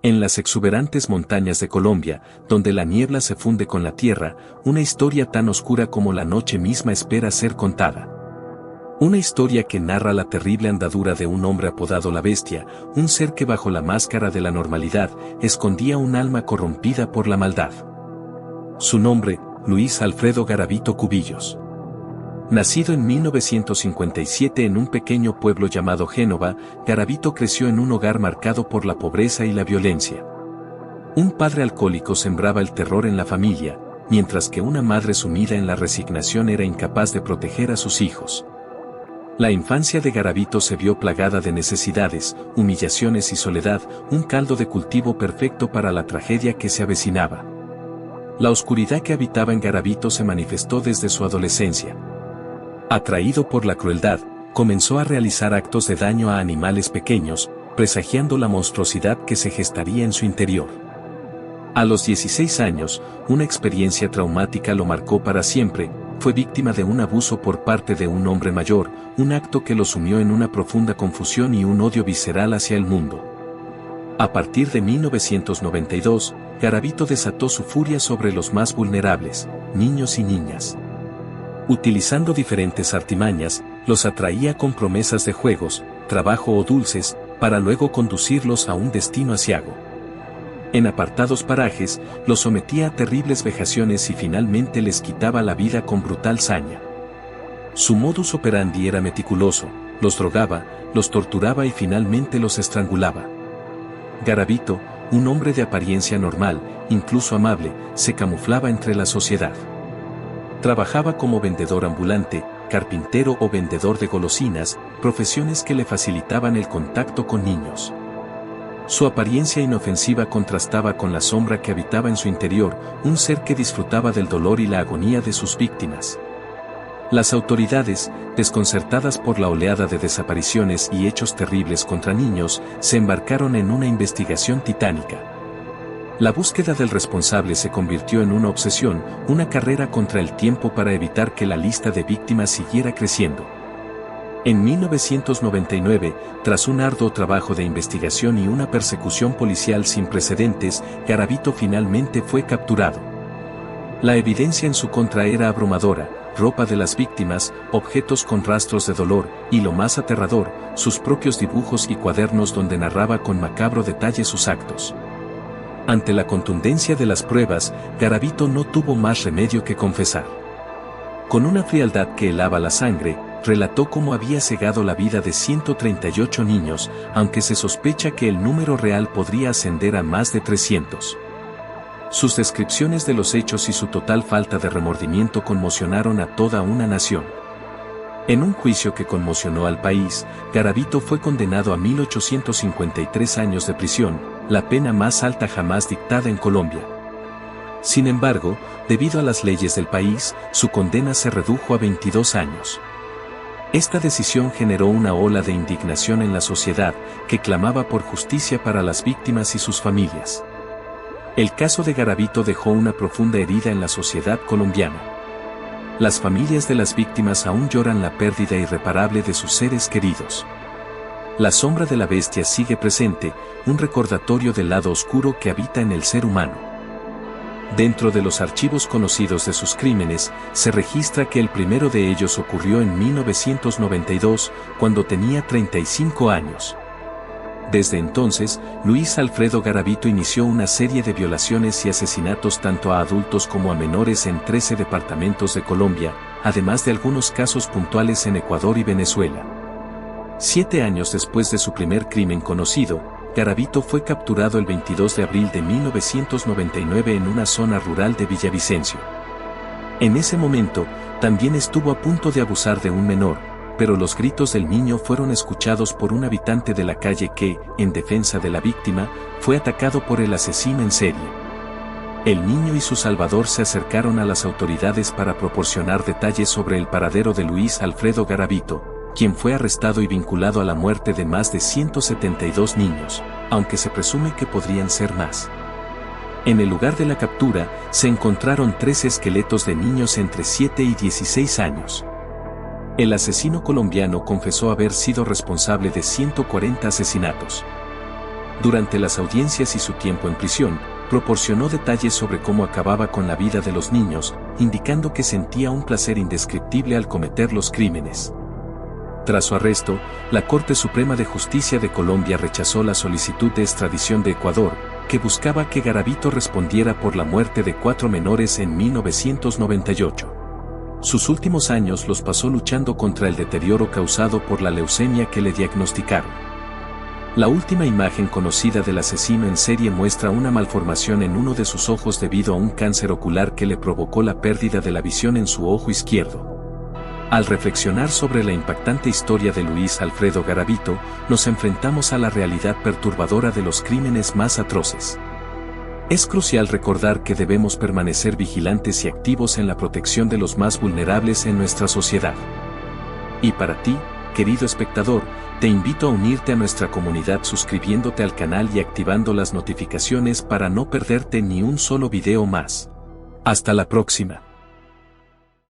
En las exuberantes montañas de Colombia, donde la niebla se funde con la tierra, una historia tan oscura como la noche misma espera ser contada. Una historia que narra la terrible andadura de un hombre apodado la Bestia, un ser que bajo la máscara de la normalidad, escondía un alma corrompida por la maldad. Su nombre, Luis Alfredo Garavito Cubillos. Nacido en 1957 en un pequeño pueblo llamado Génova, Garavito creció en un hogar marcado por la pobreza y la violencia. Un padre alcohólico sembraba el terror en la familia, mientras que una madre sumida en la resignación era incapaz de proteger a sus hijos. La infancia de Garavito se vio plagada de necesidades, humillaciones y soledad, un caldo de cultivo perfecto para la tragedia que se avecinaba. La oscuridad que habitaba en Garavito se manifestó desde su adolescencia. Atraído por la crueldad, comenzó a realizar actos de daño a animales pequeños, presagiando la monstruosidad que se gestaría en su interior. A los 16 años, una experiencia traumática lo marcó para siempre. Fue víctima de un abuso por parte de un hombre mayor, un acto que lo sumió en una profunda confusión y un odio visceral hacia el mundo. A partir de 1992, Garavito desató su furia sobre los más vulnerables, niños y niñas. Utilizando diferentes artimañas, los atraía con promesas de juegos, trabajo o dulces, para luego conducirlos a un destino aciago. En apartados parajes, los sometía a terribles vejaciones y finalmente les quitaba la vida con brutal saña. Su modus operandi era meticuloso, los drogaba, los torturaba y finalmente los estrangulaba. Garavito, un hombre de apariencia normal, incluso amable, se camuflaba entre la sociedad. Trabajaba como vendedor ambulante, carpintero o vendedor de golosinas, profesiones que le facilitaban el contacto con niños. Su apariencia inofensiva contrastaba con la sombra que habitaba en su interior, un ser que disfrutaba del dolor y la agonía de sus víctimas. Las autoridades, desconcertadas por la oleada de desapariciones y hechos terribles contra niños, se embarcaron en una investigación titánica. La búsqueda del responsable se convirtió en una obsesión, una carrera contra el tiempo para evitar que la lista de víctimas siguiera creciendo. En 1999, tras un arduo trabajo de investigación y una persecución policial sin precedentes, Garavito finalmente fue capturado. La evidencia en su contra era abrumadora: ropa de las víctimas, objetos con rastros de dolor, y lo más aterrador, sus propios dibujos y cuadernos donde narraba con macabro detalle sus actos. Ante la contundencia de las pruebas, Garavito no tuvo más remedio que confesar. Con una frialdad que helaba la sangre, relató cómo había cegado la vida de 138 niños, aunque se sospecha que el número real podría ascender a más de 300. Sus descripciones de los hechos y su total falta de remordimiento conmocionaron a toda una nación. En un juicio que conmocionó al país, Garavito fue condenado a 1853 años de prisión, la pena más alta jamás dictada en Colombia. Sin embargo, debido a las leyes del país, su condena se redujo a 22 años. Esta decisión generó una ola de indignación en la sociedad, que clamaba por justicia para las víctimas y sus familias. El caso de Garavito dejó una profunda herida en la sociedad colombiana. Las familias de las víctimas aún lloran la pérdida irreparable de sus seres queridos. La sombra de la bestia sigue presente, un recordatorio del lado oscuro que habita en el ser humano. Dentro de los archivos conocidos de sus crímenes, se registra que el primero de ellos ocurrió en 1992, cuando tenía 35 años. Desde entonces, Luis Alfredo Garavito inició una serie de violaciones y asesinatos tanto a adultos como a menores en 13 departamentos de Colombia, además de algunos casos puntuales en Ecuador y Venezuela. 7 años después de su primer crimen conocido, Garavito fue capturado el 22 de abril de 1999 en una zona rural de Villavicencio. En ese momento, también estuvo a punto de abusar de un menor, pero los gritos del niño fueron escuchados por un habitante de la calle que, en defensa de la víctima, fue atacado por el asesino en serie. El niño y su salvador se acercaron a las autoridades para proporcionar detalles sobre el paradero de Luis Alfredo Garavito, quien fue arrestado y vinculado a la muerte de más de 172 niños, aunque se presume que podrían ser más. En el lugar de la captura, se encontraron 13 esqueletos de niños entre 7 y 16 años. El asesino colombiano confesó haber sido responsable de 140 asesinatos. Durante las audiencias y su tiempo en prisión, proporcionó detalles sobre cómo acababa con la vida de los niños, indicando que sentía un placer indescriptible al cometer los crímenes. Tras su arresto, la Corte Suprema de Justicia de Colombia rechazó la solicitud de extradición de Ecuador, que buscaba que Garavito respondiera por la muerte de 4 menores en 1998. Sus últimos años los pasó luchando contra el deterioro causado por la leucemia que le diagnosticaron. La última imagen conocida del asesino en serie muestra una malformación en uno de sus ojos debido a un cáncer ocular que le provocó la pérdida de la visión en su ojo izquierdo. Al reflexionar sobre la impactante historia de Luis Alfredo Garavito, nos enfrentamos a la realidad perturbadora de los crímenes más atroces. Es crucial recordar que debemos permanecer vigilantes y activos en la protección de los más vulnerables en nuestra sociedad. Y para ti, querido espectador, te invito a unirte a nuestra comunidad suscribiéndote al canal y activando las notificaciones para no perderte ni un solo video más. Hasta la próxima.